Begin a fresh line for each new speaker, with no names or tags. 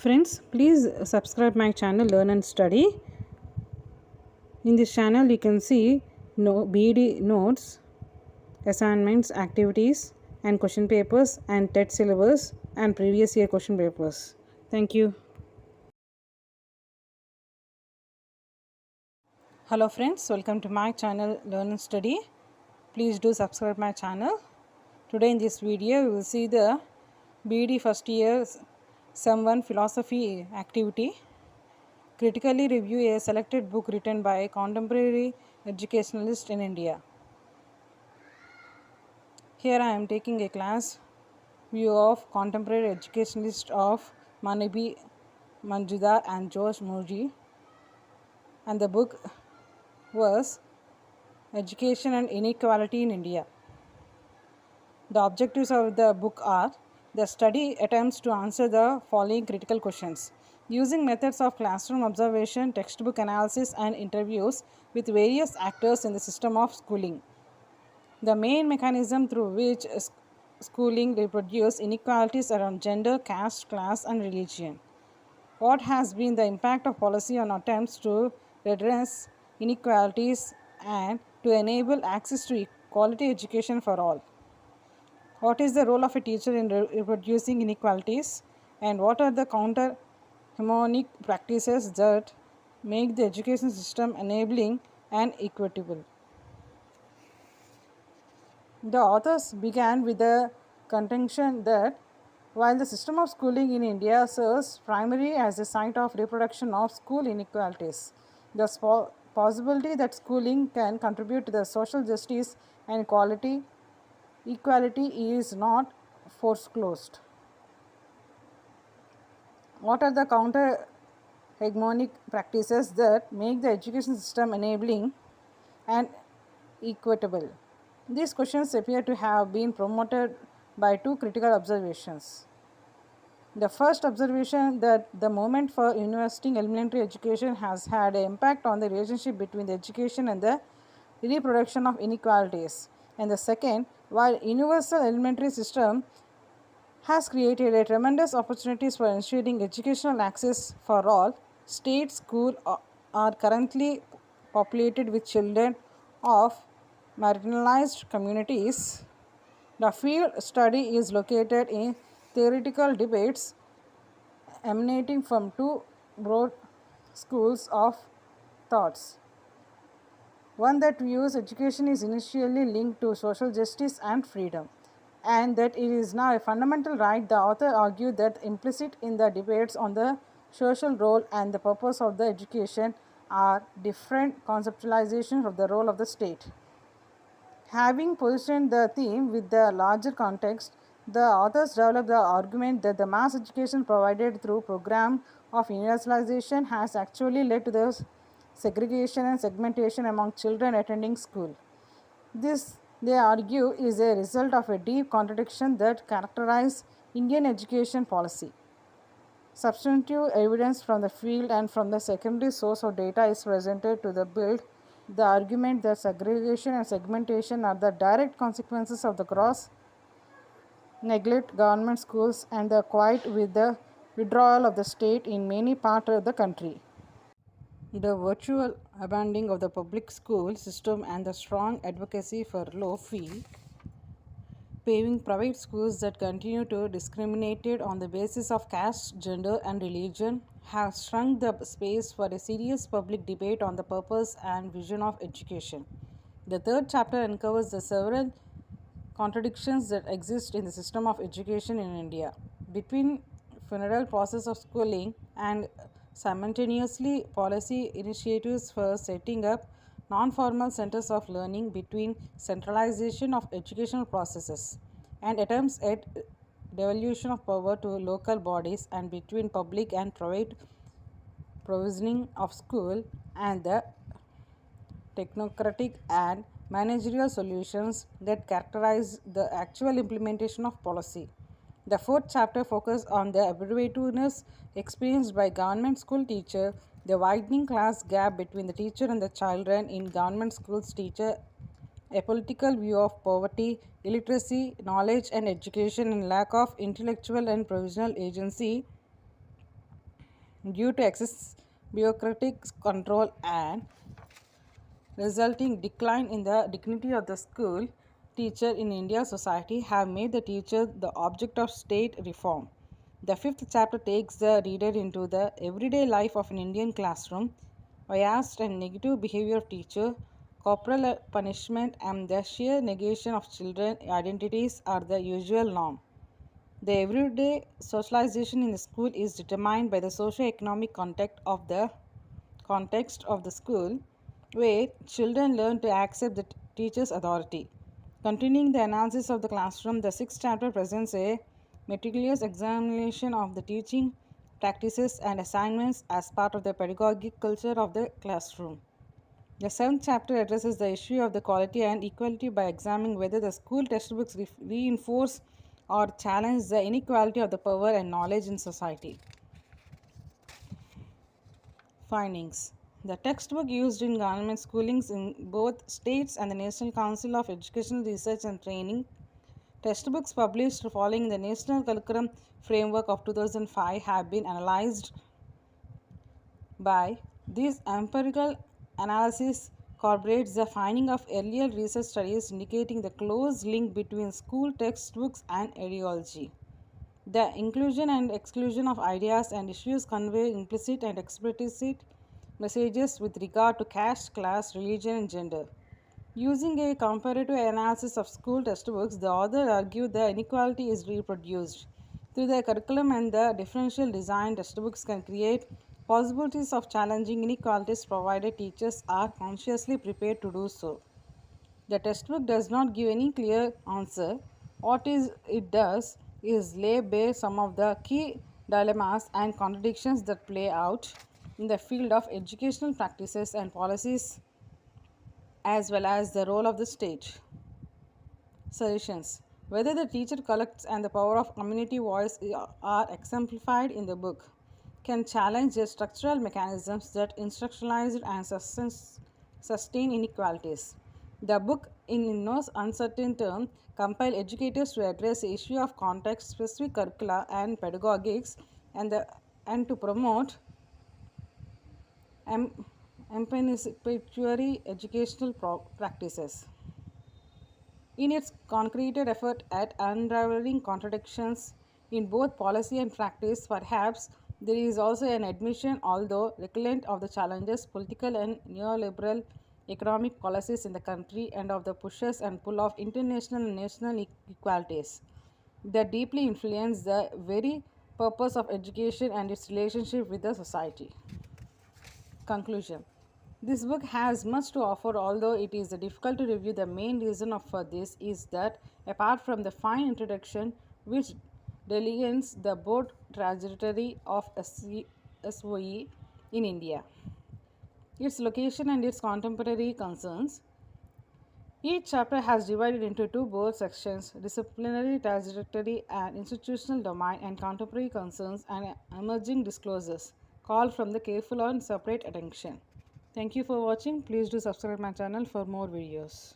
Friends, please subscribe my channel Learn and Study. In this channel you can see BD notes, assignments, activities and question papers and TET syllabus and previous year question papers. Thank you. Hello friends, welcome to my channel Learn and Study. Please do subscribe my channel. Today in this video we will see the BD first year Sem 1 philosophy activity. Critically review a selected book written by a contemporary educationalist in India. Here I am taking a class view of contemporary educationalist of Manibi Manjudar and George Murji, and the book was Education and Inequality in India. The objectives of the book are: the study attempts to answer the following critical questions using methods of classroom observation, textbook analysis, and interviews with various actors in the system of schooling. The main mechanism through which schooling reproduces inequalities around gender, caste, class, and religion. What has been the impact of policy on attempts to redress inequalities and to enable access to quality education for all? What is the role of a teacher in reproducing inequalities, and what are the counter hegemonic practices that make the education system enabling and equitable? The authors began with the contention that while the system of schooling in India serves primarily as a site of reproduction of school inequalities, the possibility that schooling can contribute to the social justice and equality is not foreclosed. What are the counter hegemonic practices that make the education system enabling and equitable? These questions appear to have been promoted by two critical observations. The first observation that the movement for investing elementary education has had an impact on the relationship between the education and the reproduction of inequalities. And the second, while universal elementary system has created a tremendous opportunities for ensuring educational access for all, state schools are currently populated with children of marginalized communities. The field study is located in theoretical debates emanating from two broad schools of thoughts. One that views education is initially linked to social justice and freedom, and that it is now a fundamental right. The author argued that implicit in the debates on the social role and the purpose of the education are different conceptualizations of the role of the state. Having positioned the theme with the larger context, the authors developed the argument that the mass education provided through program of universalization has actually led to the segregation and segmentation among children attending school. This, they argue, is a result of a deep contradiction that characterizes Indian education policy. Substantive evidence from the field and from the secondary source of data is presented to the build the argument that segregation and segmentation are the direct consequences of the gross neglect government schools and the quiet with the withdrawal of the state in many parts of the country. The virtual abandoning of the public school system and the strong advocacy for low fee paving private schools that continue to discriminate on the basis of caste, gender, and religion have shrunk the space for a serious public debate on the purpose and vision of education. The third chapter uncovers the several contradictions that exist in the system of education in India between federal process of schooling and simultaneously policy initiatives for setting up non-formal centers of learning, between centralization of educational processes and attempts at devolution of power to local bodies, and between public and private provisioning of school and the technocratic and managerial solutions that characterize the actual implementation of policy. The fourth chapter focuses on the abbreviativeness experienced by government school teacher, the widening class gap between the teacher and the children in government schools teacher, a political view of poverty, illiteracy, knowledge and education, and lack of intellectual and provisional agency due to excess bureaucratic control and resulting decline in the dignity of the school teacher in India's society have made the teacher the object of state reform. The fifth chapter takes the reader into the everyday life of an Indian classroom, biased and negative behavior of teacher, corporal punishment, and the sheer negation of children identities are the usual norm. The everyday socialization in the school is determined by the socio-economic context of the school, where children learn to accept the teacher's authority. Continuing the analysis of the classroom, the sixth chapter presents a meticulous examination of the teaching practices and assignments as part of the pedagogic culture of the classroom. The seventh chapter addresses the issue of the quality and equality by examining whether the school textbooks reinforce or challenge the inequality of the power and knowledge in society. Findings: the textbook used in government schoolings in both states and the National Council of Educational Research and Training. Textbooks published following the National Curriculum Framework of 2005 have been analyzed by this empirical analysis corroborates the finding of earlier research studies indicating the close link between school textbooks and ideology. The inclusion and exclusion of ideas and issues convey implicit and explicit messages with regard to caste, class, religion, and gender. Using a comparative analysis of school textbooks, the author argued the inequality is reproduced. Through the curriculum and the differential design, textbooks can create possibilities of challenging inequalities provided teachers are consciously prepared to do so. The textbook does not give any clear answer. It does is lay bare some of the key dilemmas and contradictions that play out in the field of educational practices and policies, as well as the role of the state. Suggestions: whether the teacher collects and the power of community voice are exemplified in the book, can challenge the structural mechanisms that instructionalize and sustain inequalities. The book, in no uncertain term, compel educators to address the issue of context-specific curricula and pedagogics, and to promote em- emancipatory educational practices. In its concreted effort at unraveling contradictions in both policy and practice, perhaps there is also an admission, although recurrent, of the challenges political and neoliberal economic policies in the country and of the pushes and pull of international and national equalities that deeply influence the very purpose of education and its relationship with the society. Conclusion: this book has much to offer, although it is difficult to review. The main reason for this is that, apart from the fine introduction, which delineates the broad trajectory of SOE in India, its location, and its contemporary concerns, each chapter has divided into two broad sections: disciplinary trajectory and institutional domain, and contemporary concerns and emerging disclosures, call from the careful and separate attention. Thank you for watching. Please do subscribe my channel for more videos.